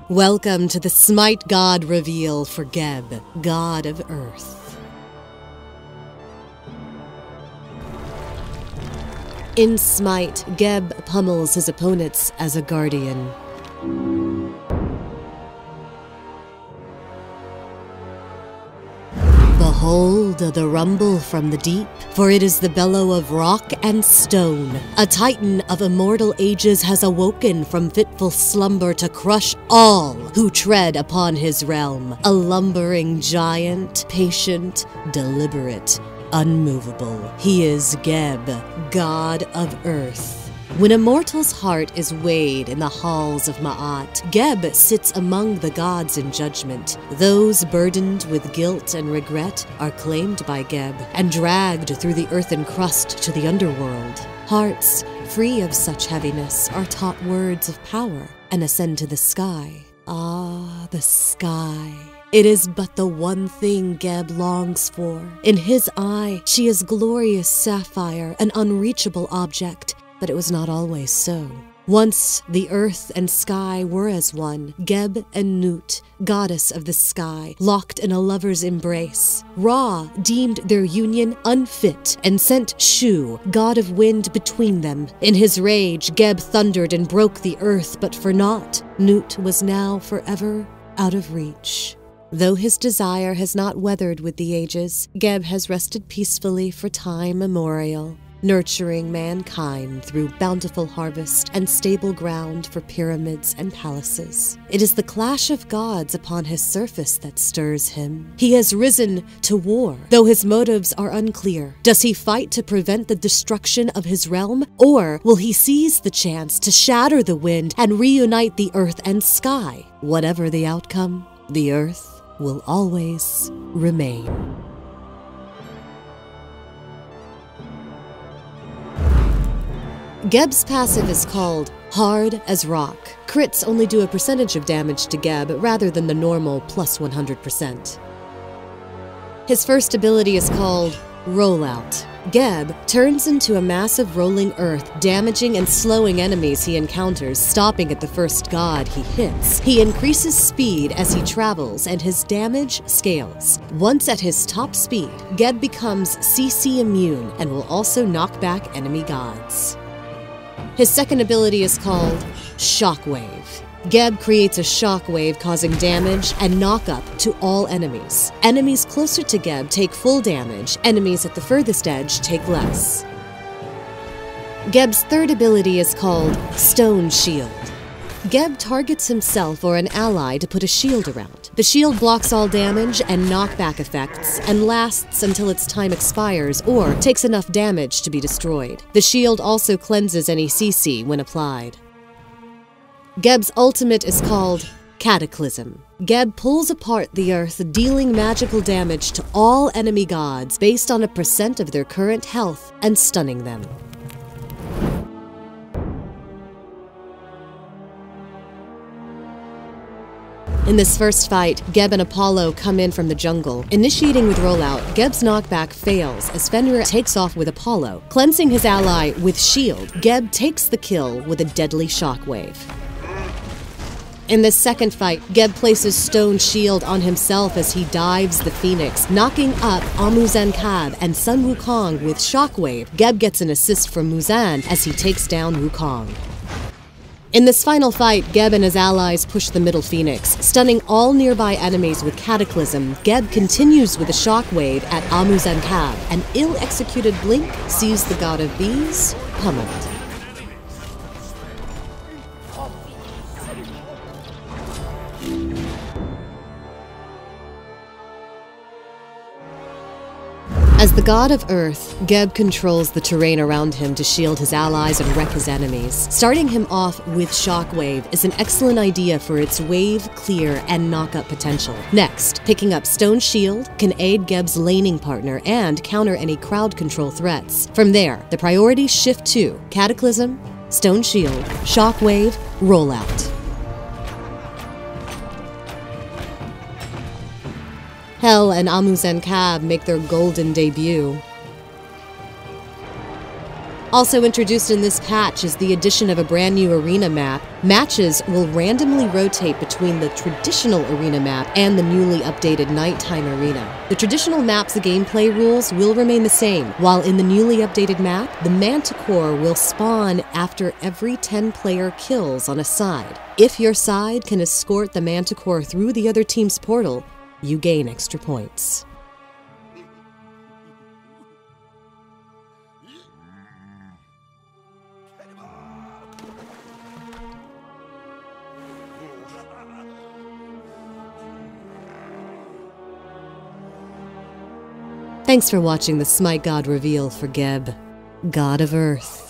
Welcome to the SMITE God reveal for Geb, God of Earth. In SMITE, Geb pummels his opponents as a guardian. Behold the rumble from the deep, for it is the bellow of rock and stone. A titan of immortal ages has awoken from fitful slumber to crush all who tread upon his realm. A lumbering giant, patient, deliberate, unmovable. He is Geb, God of Earth. When a mortal's heart is weighed in the halls of Ma'at, Geb sits among the gods in judgment. Those burdened with guilt and regret are claimed by Geb and dragged through the earthen crust to the underworld. Hearts free of such heaviness are taught words of power and ascend to the sky. Ah, the sky. It is but the one thing Geb longs for. In his eye, she is glorious sapphire, an unreachable object. But it was not always so. Once the earth and sky were as one, Geb and Nut, goddess of the sky, locked in a lover's embrace. Ra deemed their union unfit and sent Shu, god of wind, between them. In his rage, Geb thundered and broke the earth, but for naught. Nut was now forever out of reach. Though his desire has not weathered with the ages, Geb has rested peacefully for time immemorial, nurturing mankind through bountiful harvest and stable ground for pyramids and palaces. It is the clash of gods upon his surface that stirs him. He has risen to war, though his motives are unclear. Does he fight to prevent the destruction of his realm, or will he seize the chance to shatter the wind and reunite the earth and sky? Whatever the outcome, the earth will always remain. Geb's passive is called Hard as Rock. Crits only do a percentage of damage to Geb rather than the normal plus 100%. His first ability is called Rollout. Geb turns into a massive rolling earth, damaging and slowing enemies he encounters, stopping at the first god he hits. He increases speed as he travels, and his damage scales. Once at his top speed, Geb becomes CC immune and will also knock back enemy gods. His second ability is called Shockwave. Geb creates a shockwave causing damage and knock-up to all enemies. Enemies closer to Geb take full damage, enemies at the furthest edge take less. Geb's third ability is called Stone Shield. Geb targets himself or an ally to put a shield around. The shield blocks all damage and knockback effects and lasts until its time expires or takes enough damage to be destroyed. The shield also cleanses any CC when applied. Geb's ultimate is called Cataclysm. Geb pulls apart the earth, dealing magical damage to all enemy gods based on a percent of their current health and stunning them. In this first fight, Geb and Apollo come in from the jungle. Initiating with rollout, Geb's knockback fails as Fenrir takes off with Apollo. Cleansing his ally with shield, Geb takes the kill with a deadly shockwave. In this second fight, Geb places Stone Shield on himself as he dives the Phoenix, knocking up Amu-Zen-Kab and Sun Wukong with Shockwave. Geb gets an assist from Muzan as he takes down Wukong. In this final fight, Geb and his allies push the middle Phoenix, stunning all nearby enemies with Cataclysm. Geb continues with a shockwave at Amu-Zen-Kab. An ill-executed blink sees the god of bees pummeled. As the god of Earth, Geb controls the terrain around him to shield his allies and wreck his enemies. Starting him off with Shockwave is an excellent idea for its wave, clear, and knock-up potential. Next, picking up Stone Shield can aid Geb's laning partner and counter any crowd control threats. From there, the priorities shift to Cataclysm, Stone Shield, Shockwave, Rollout. Hel and Amu-Zen-Kab make their golden debut. Also introduced in this patch is the addition of a brand new arena map. Matches will randomly rotate between the traditional arena map and the newly updated nighttime arena. The traditional map's gameplay rules will remain the same, while in the newly updated map, the Manticore will spawn after every 10-player kills on a side. If your side can escort the Manticore through the other team's portal, you gain extra points. Thanks for watching the SMITE God reveal for Geb, God of Earth.